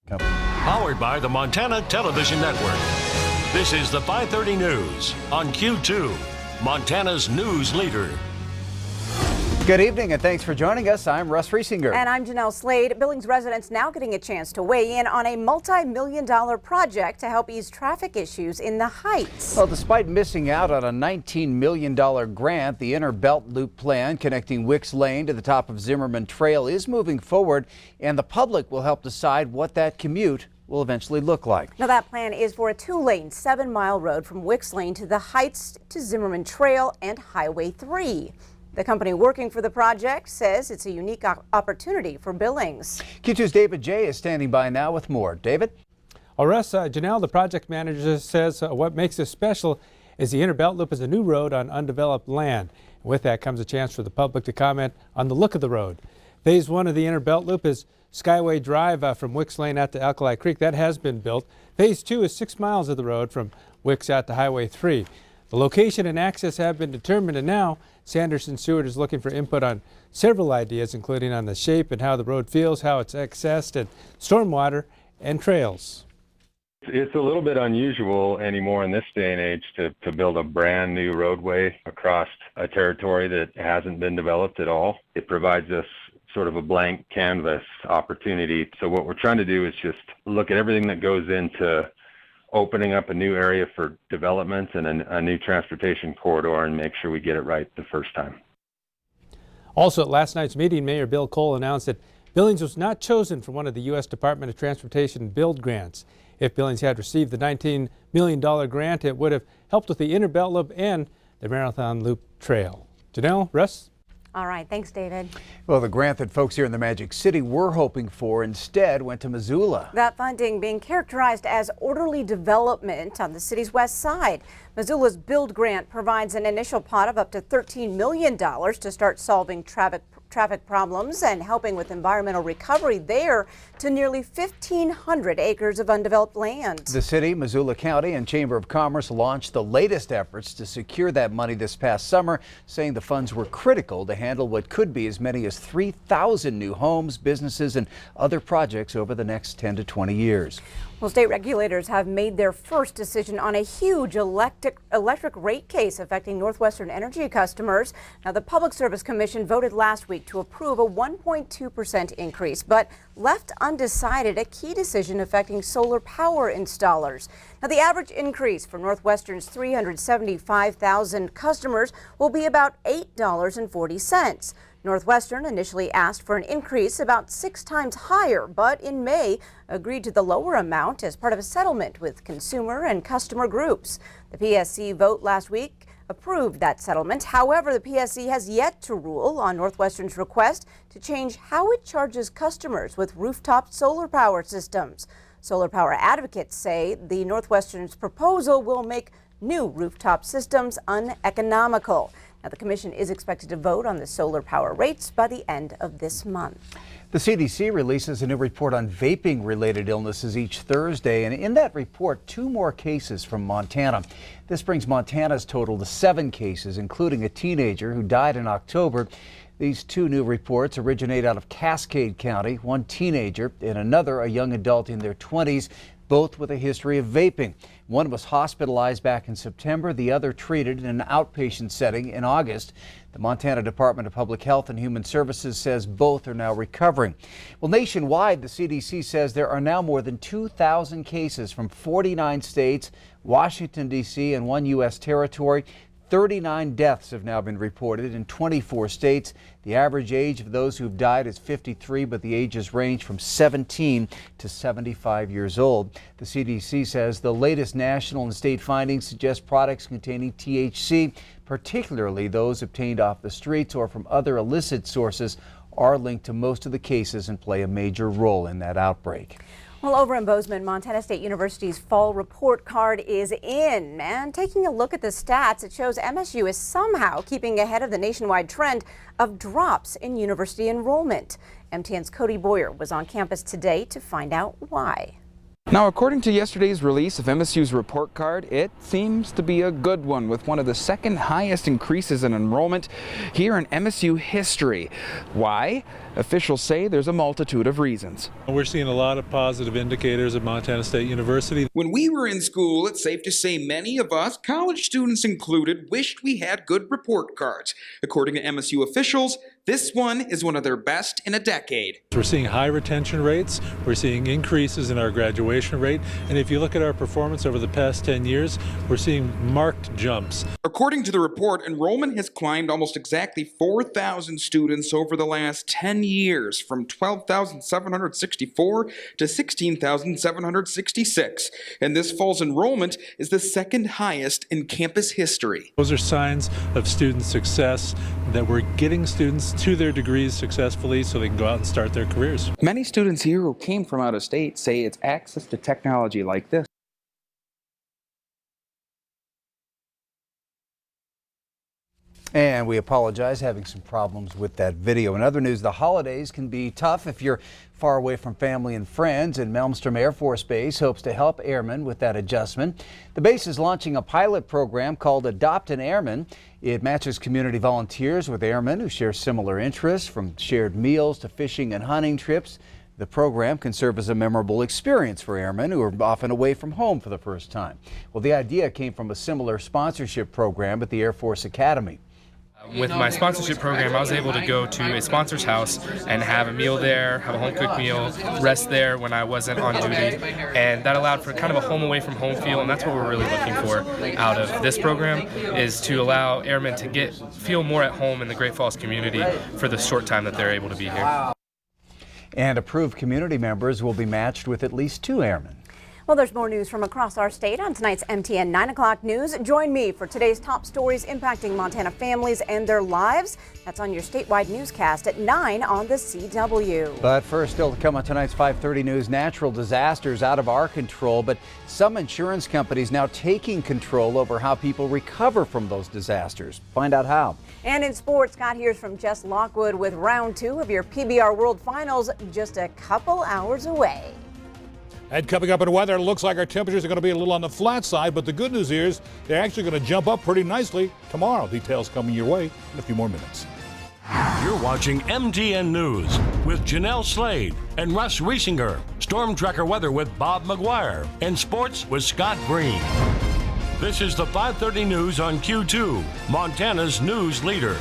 company. Powered by the Montana Television Network. This is the 530 News on Q2, Montana's news leader. Good evening and thanks for joining us. I'm Russ Riesinger. And I'm Jeanelle Slade. Billings residents now getting a chance to weigh in on a multi-million-dollar project to help ease traffic issues in the Heights. Well, despite missing out on a $19 million grant, the Inner Belt Loop plan connecting Wicks Lane to the top of Zimmerman Trail is moving forward, and the public will help decide what that commute will eventually look like. Now, that plan is for a 2-lane, 7-mile road from Wicks Lane to the Heights to Zimmerman Trail and Highway 3. The company working for the project says it's a unique opportunity for Billings. Q2's David J. is standing by now with more. David? Well, Russ, Jeanelle, the project manager, says what makes this special is the Inner Belt Loop is a new road on undeveloped land. With that comes a chance for the public to comment on the look of the road. Phase 1 of the Inner Belt Loop is Skyway Drive from Wicks Lane out to Alkali Creek. That has been built. Phase 2 is 6 miles of the road from Wicks out to Highway 3. The location and access have been determined, and now Sanderson Stewart is looking for input on several ideas, including on the shape and how the road feels, how it's accessed, and stormwater and trails. It's a little bit unusual anymore in this day and age to build a brand new roadway across a territory that hasn't been developed at all. It provides us sort of a blank canvas opportunity. So what we're trying to do is just look at everything that goes into opening up a new area for development and a new transportation corridor and make sure we get it right the first time. Also, at last night's meeting, Mayor Bill Cole announced that Billings was not chosen for one of the U.S. Department of Transportation build grants. If Billings had received the $19 million grant, it would have helped with the Inner Belt Loop and the Marathon Loop Trail. Jeanelle, Russ? All right, thanks, David. Well, the grant that folks here in the Magic City were hoping for instead went to Missoula. That funding being characterized as orderly development on the city's west side. Missoula's Build Grant provides an initial pot of up to $13 million to start solving traffic problems and helping with environmental recovery there to nearly 1,500 acres of undeveloped land. The city, Missoula County, and Chamber of Commerce launched the latest efforts to secure that money this past summer, saying the funds were critical to handle what could be as many as 3,000 new homes, businesses, and other projects over the next 10 to 20 years. Well, state regulators have made their first decision on a huge electric rate case affecting Northwestern Energy customers. Now, the Public Service Commission voted last week to approve a 1.2% increase, but left undecided a key decision affecting solar power installers. Now, the average increase for Northwestern's 375,000 customers will be about $8.40. Northwestern initially asked for an increase about 6 times higher, but in May agreed to the lower amount as part of a settlement with consumer and customer groups. The PSC vote last week approved that settlement. However, the PSC has yet to rule on Northwestern's request to change how it charges customers with rooftop solar power systems. Solar power advocates say the Northwestern's proposal will make new rooftop systems uneconomical. Now, the commission is expected to vote on the solar power rates by the end of this month. The CDC releases a new report on vaping-related illnesses each Thursday, and in that report, 2 more cases from Montana. This brings Montana's total to 7 cases, including a teenager who died in October. These 2 new reports originate out of Cascade County, one teenager and another a young adult in their 20s, both with a history of vaping. One was hospitalized back in September, the other treated in an outpatient setting in August. The Montana Department of Public Health and Human Services says both are now recovering. Well, nationwide, the CDC says there are now more than 2,000 cases from 49 states, Washington, D.C., and 1 U.S. territory. 39 deaths have now been reported in 24 states. The average age of those who've died is 53, but the ages range from 17 to 75 years old. The CDC says the latest national and state findings suggest products containing THC, particularly those obtained off the streets or from other illicit sources, are linked to most of the cases and play a major role in that outbreak. Well, over in Bozeman, Montana State University's fall report card is in. And taking a look at the stats, it shows MSU is somehow keeping ahead of the nationwide trend of drops in university enrollment. MTN's Cody Boyer was on campus today to find out why. Now, according to yesterday's release of MSU's report card, it seems to be a good one, with one of the second highest increases in enrollment here in MSU history. Why? Officials say there's a multitude of reasons. We're seeing a lot of positive indicators at Montana State University. When we were in school, it's safe to say many of us, college students included, wished we had good report cards. According to MSU officials, this one is one of their best in a decade. We're seeing high retention rates, we're seeing increases in our graduation rate, and if you look at our performance over the past 10 years, we're seeing marked jumps. According to the report, enrollment has climbed almost exactly 4,000 students over the last 10 years, from 12,764 to 16,766. And this fall's enrollment is the second highest in campus history. Those are signs of student success, that we're getting students to their degrees successfully so they can go out and start their careers. Many students here who came from out of state say it's access to technology like this. And we apologize, having some problems with that video. In other news, the holidays can be tough if you're far away from family and friends, and Malmstrom Air Force Base hopes to help airmen with that adjustment. The base is launching a pilot program called Adopt an Airman. It matches community volunteers with airmen who share similar interests, from shared meals to fishing and hunting trips. The program can serve as a memorable experience for airmen who are often away from home for the first time. Well, the idea came from a similar sponsorship program at the Air Force Academy. With my sponsorship program, I was able to go to a sponsor's house and have a meal there, have a home-cooked meal, rest there when I wasn't on duty, and that allowed for kind of a home away from home feel, and that's what we're really looking for out of this program, is to allow airmen to feel more at home in the Great Falls community for the short time that they're able to be here. And approved community members will be matched with at least 2 airmen. Well, there's more news from across our state on tonight's MTN 9 o'clock news. Join me for today's top stories impacting Montana families and their lives. That's on your statewide newscast at 9 on the CW. But first, still to come on tonight's 5:30 news, natural disasters out of our control, but some insurance companies now taking control over how people recover from those disasters. Find out how. And in sports, Scott hears from Jess Lockwood with round 2 of your PBR World Finals just a couple hours away. And coming up in weather, it looks like our temperatures are going to be a little on the flat side, but the good news is they're actually going to jump up pretty nicely tomorrow. Details coming your way in a few more minutes. You're watching MTN News with Jeanelle Slade and Russ Riesinger. Storm Tracker weather with Bob McGuire. And sports with Scott Green. This is the 5:30 news on Q2, Montana's news leader.